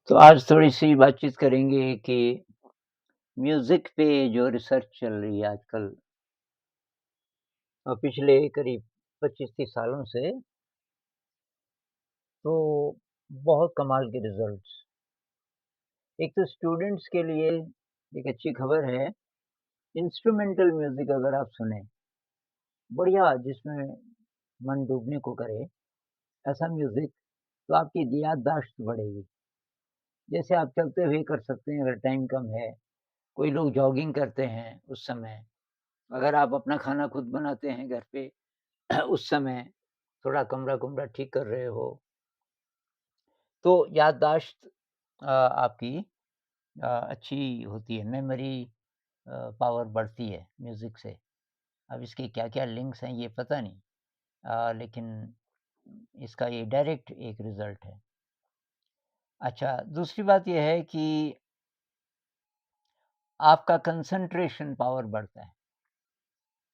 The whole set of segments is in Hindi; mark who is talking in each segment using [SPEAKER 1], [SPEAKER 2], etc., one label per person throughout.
[SPEAKER 1] तो आज थोड़ी-सी बातचीत करेंगे कि म्यूज़िक पे जो रिसर्च चल रही है आजकल पिछले करीब 25-30 सालों से, तो बहुत कमाल के रिज़ल्ट्स। एक तो स्टूडेंट्स के लिए एक अच्छी खबर है, इंस्ट्रूमेंटल म्यूज़िक अगर आप सुनें, बढ़िया जिसमें मन डूबने को करे, ऐसा म्यूज़िक तो आपकी याददाश्त बढ़ेगी। जैसे आप चलते हुए कर सकते हैं अगर टाइम कम है, कोई लोग जॉगिंग करते हैं उस समय, अगर आप अपना खाना खुद बनाते हैं घर पे उस समय थोड़ा कमरा-कुमरा ठीक कर रहे हो, तो याददाश्त आपकी अच्छी होती है, मेमोरी पावर बढ़ती है म्यूज़िक से। अब इसके क्या-क्या लिंक्स हैं ये पता नहीं लेकिन इसका ये डायरेक्ट एक रिज़ल्ट है। अच्छा, दूसरी बात ये है कि आपका कंसंट्रेशन पावर बढ़ता है।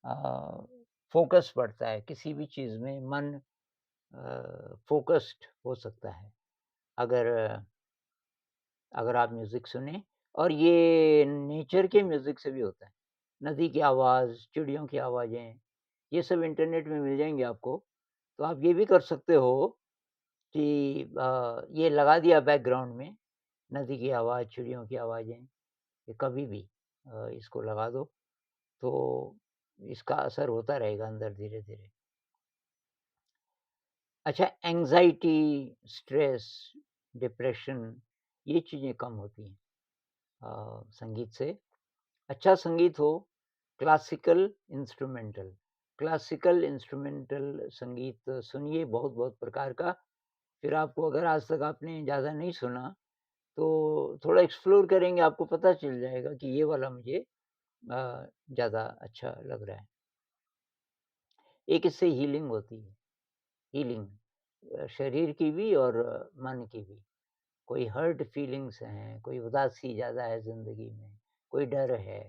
[SPEAKER 1] अ, फ़ोकस बढ़ता है, किसी भी चीज़ में मन फ़ोकस्ड हो सकता है। अगर अगर आप म्यूज़िक सुनें और ये नेचर के म्यूज़िक से भी होता है। नदी की आवाज़, चिड़ियों की आवाज़ें, ये सब इंटरनेट में मिल जाएँगे आपको। तो आप ये भी कर सकते हो कि ये लगा दिया बैकग्राउंड में, नदी की आवाज़, चिड़ियों की आवाज़ें, ये कभी भी इसको लगा दो, तो इसका असर होता रहेगा अंदर धीरे-धीरे। अच्छा एंग्ज़ायटी, स्ट्रेस, डिप्रेशन ये चीज़ें कम होती हैं संगीत से। अच्छा संगीत हो, क्लासिकल इंस्ट्रूमेंटल। क्लासिकल इंस्ट्रूमेंटल संगीत सुनिए बहुत-बहुत प्रकार का, फिर आपको अगर आज तक आपने ज़्यादा नहीं सुना, तो थोड़ा एक्सप्लोर करेंगे आपको पता चल जाएगा कि ये वाला मुझे ज़्यादा अच्छा लग रहा है। एक इससे हीलिंग होती है, हीलिंग शरीर की भी और मन की भी। कोई हर्ट फीलिंग्स हैं, कोई उदासी ज़्यादा है ज़िंदगी में, कोई डर है,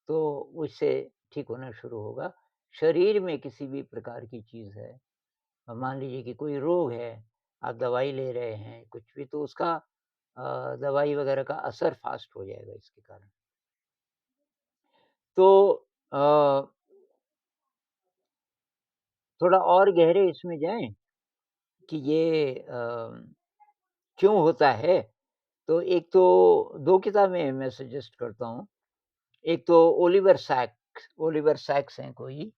[SPEAKER 1] तो उससे ठीक होना शुरू होगा। शरीर में किसी भी प्रकार की चीज़ है मान लीजिए कि कोई रोग है, आप दवाई ले रहे हैं, कुछ भी तो उसका दवाई वगैरह का असर फ़ास्ट हो जाएगा इसके कारण। तो अ, थोड़ा और गहरे इसमें जाएँ कि ये क्यों होता है? तो एक तो 2 किताबें मैं सजेस्ट करता हूँ। एक तो ओलिवर सैक्स हैं कोई,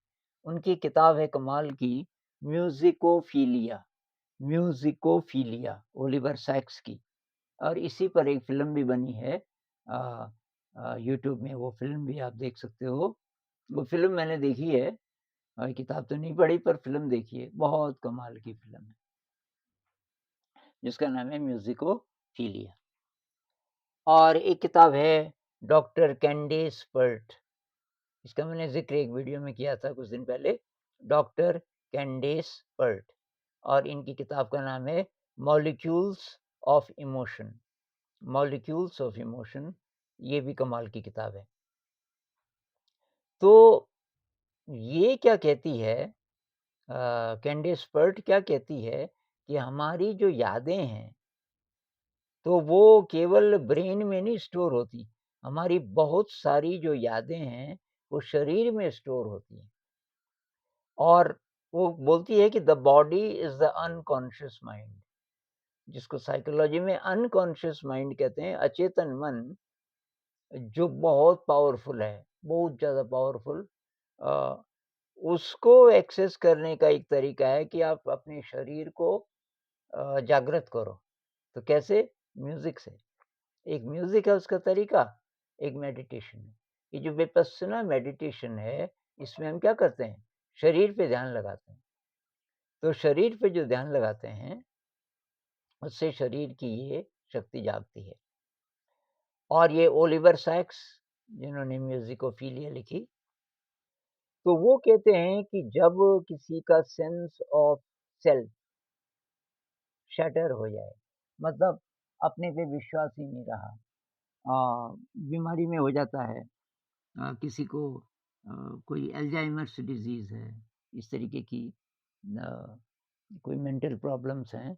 [SPEAKER 1] उनकी किताब है कमाल की म्यूज़िकोफीलिया म्यूज़िकोफीलिया ओलिवर सैक्स की और इसी पर एक फ़िल्म भी बनी है यूट्यूब में वो फ़िल्म भी आप देख सकते हो। वो फ़िल्म मैंने देखी है किताब तो नहीं पढ़ी पर फ़िल्म देखी है, बहुत कमाल की फ़िल्म है, जिसका नाम है म्यूज़िकोफीलिया और एक किताब है डॉक्टर कैंडेस पर्ट इसका मैंने ज़िक्र एक वीडियो में किया था कुछ दिन पहले, डॉक्टर कैंडेस पर्ट और इनकी किताब का नाम है molecules of emotion molecules of emotion ये भी कमाल की किताब है। तो ये क्या कहती है कैंडेस पर्ट क्या कहती है कि हमारी जो यादें हैं, तो वो केवल ब्रेन में नहीं स्टोर होती, हमारी बहुत सारी जो यादें हैं, वो शरीर में स्टोर होती हैं। और वो बोलती है कि the body is the unconscious mind जिसको साइकोलॉजी में अनकॉन्शियस माइंड कहते हैं, अचेतन मन जो बहुत पावरफुल है, बहुत ज़्यादा पावरफुल अ, उसको एक्सेस करने का एक तरीका है कि आप अपने शरीर को जागृत करो। तो कैसे? म्यूज़िक से। एक म्यूज़िक है उसका तरीका, एक मेडिटेशन है। ये जो विपस्सना मेडिटेशन है, इसमें हम क्या करते हैं? शरीर पे ध्यान लगाते हैं। तो शरीर पे जो ध्यान लगाते हैं, उससे शरीर की ये शक्ति जागती है। और ये ओलिवर सैक्स जिन्होंने म्यूज़िकोफीलिया लिखी, तो वो कहते हैं कि जब किसी का सेंस ऑफ सेल्फ शैटर हो जाए, मतलब अपने पे विश्वास ही नहीं रहा बीमारी में हो जाता है किसी को कोई अल्ज़ाइमर्स डिज़ीज़ है, इस तरीके की कोई मेंटल प्रॉब्लम्स हैं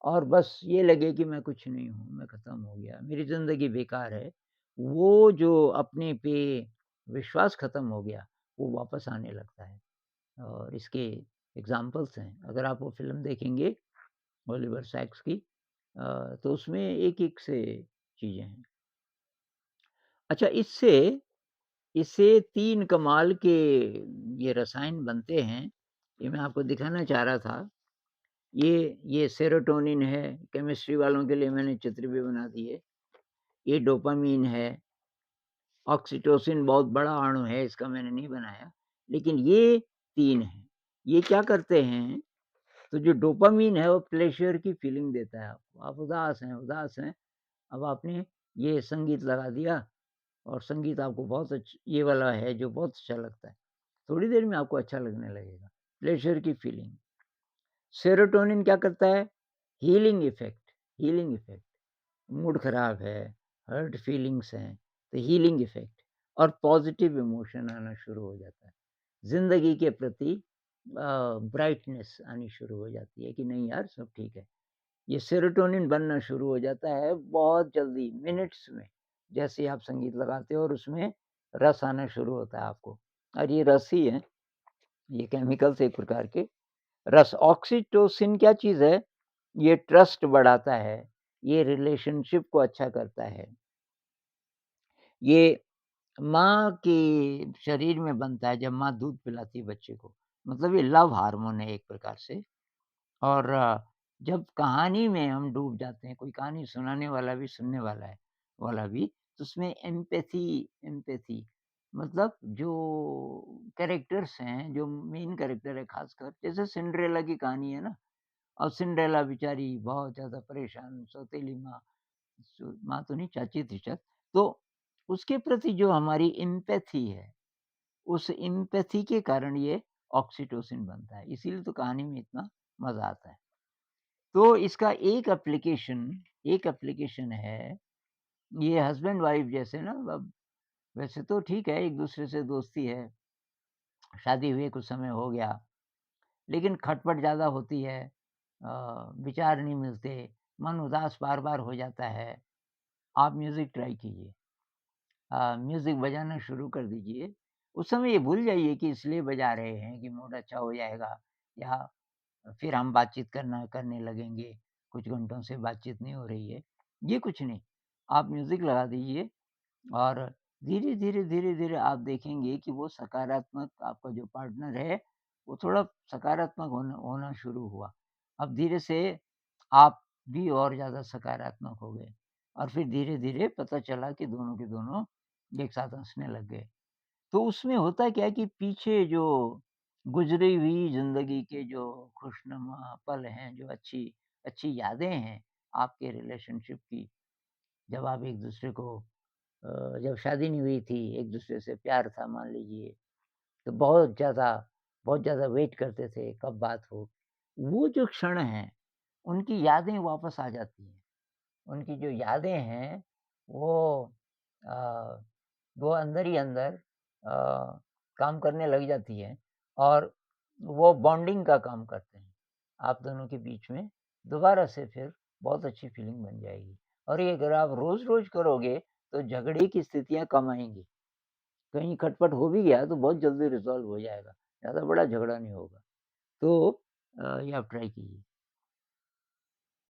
[SPEAKER 1] और बस ये लगे कि मैं कुछ नहीं हूँ, मैं ख़त्म हो गया, मेरी ज़िंदगी बेकार है। वो जो अपने पे विश्वास ख़त्म हो गया, वो वापस आने लगता है और इसके एग्ज़ाम्पल्स हैं। अगर आप वो फ़िल्म देखेंगे ओलिवर सैक्स की तो उसमें एक-एक से चीज़ें हैं। अच्छा इससे इससे 3 कमाल के ये रसायन बनते हैं, ये मैं आपको दिखाना चाह रहा था। ये सेरोटोनिन है, केमिस्ट्री वालों के लिए मैंने चित्र भी बना दिए। ये डोपामाइन है, ऑक्सीटोसिन बहुत बड़ा अणु है, इसका मैंने नहीं बनाया, लेकिन ये 3 हैं। ये क्या करते हैं, तो जो डोपामाइन है वो प्लेज़र की फीलिंग देता है आपको। आप उदास हैं, अब आपने ये संगीत लगा दिया और संगीत आपको बहुत ये वाला है जो बहुत अच्छा लगता है। थोड़ी देर में आपको अच्छा लगने लगेगा, प्लेज़र की फीलिंग। सेरोटोनिन क्या करता है? Healing effect. मूड ख़राब है, हर्ट फीलिंग्स हैं, तो हीलिंग इफ़ेक्ट और पॉज़िटिव इमोशन आना शुरू हो जाता है। ज़िंदगी के प्रति ब्राइटनेस आनी शुरू हो जाती है कि नहीं यार सब ठीक है। ये सेरोटोनिन बनना शुरू हो जाता है बहुत जल्दी मिनट्स में। जैसे ही आप संगीत लगाते हो और उसमें रस आना शुरू होता है आपको और ये रस ही है, ये केमिकल्स एक प्रकार के रस। ऑक्सीटोसिन क्या चीज़ है? ये ट्रस्ट बढ़ाता है, ये रिलेशनशिप को अच्छा करता है। ये माँ के शरीर में बनता है जब माँ दूध पिलाती है बच्चे को। मतलब ये लव हार्मोन है एक प्रकार से और जब कहानी में हम डूब जाते हैं, कोई कहानी सुनाने वाला भी, सुनने वाला भी, तो उसमें एम्पैथी मतलब जो कैरेक्टर्स हैं, जो मेन कैरेक्टर है ख़ासकर, जैसे सिंड्रेला की कहानी है ना, और सिंड्रेला बेचारी बहुत ज़्यादा परेशान, सौतेली माँ माँ तो नहीं चाची थी शायद, तो उसके प्रति जो हमारी एम्पैथी है, उस एम्पैथी के कारण ये ऑक्सीटोसिन बनता है, इसीलिए तो कहानी में इतना मज़ा आता है। तो इसका एक एप्लीकेशन है, ये हस्बैंड वाइफ जैसे ना अब वैसे तो ठीक है, एक-दूसरे से दोस्ती है, शादी हुए कुछ समय हो गया, लेकिन खटपट ज़्यादा होती है, विचार नहीं मिलते, मन उदास बार-बार हो जाता है। आप म्यूज़िक ट्राई कीजिए। म्यूज़िक बजाना शुरू कर दीजिए। उस समय ये भूल जाइए कि इसलिए बजा रहे हैं कि मूड अच्छा हो जाएगा या फिर हम बातचीत करने लगेंगे, कुछ घंटों से बातचीत नहीं हो रही है, ये कुछ नहीं। आप म्यूज़िक लगा दीजिए और धीरे-धीरे आप देखेंगे कि वो सकारात्मक आपका जो पार्टनर है, वो थोड़ा सकारात्मक होना होना शुरू हुआ। अब धीरे से आप भी और ज़्यादा सकारात्मक हो गए और फिर धीरे-धीरे पता चला कि दोनों के दोनों एक साथ हँसने लग गए। तो उसमें होता क्या है कि पीछे जो गुज़री हुई ज़िंदगी के जो खुशनुमा पल हैं, जो अच्छी अच्छी यादें हैं आपके रिलेशनशिप की, जब आप एक-दूसरे को जब शादी नहीं हुई थी, एक-दूसरे से प्यार था मान लीजिए, तो बहुत ज़्यादा वेट करते थे कब बात हो। वो जो क्षण हैं, उनकी यादें वापस आ जाती हैं। उनकी जो यादें हैं वो अ, वो अंदर ही अंदर काम करने लग जाती हैं और वो बॉन्डिंग का काम करते हैं। आप दोनों के बीच में दोबारा से फिर बहुत अच्छी फीलिंग बन जाएगी और ये अगर आप रोज़-रोज़ करोगे तो झगड़े की स्थितियाँ कम आएँगी। कहीं खटपट हो भी गया तो बहुत जल्दी रिज़ॉल्व हो जाएगा, ज़्यादा बड़ा झगड़ा नहीं होगा। तो ये आप ट्राई कीजिए।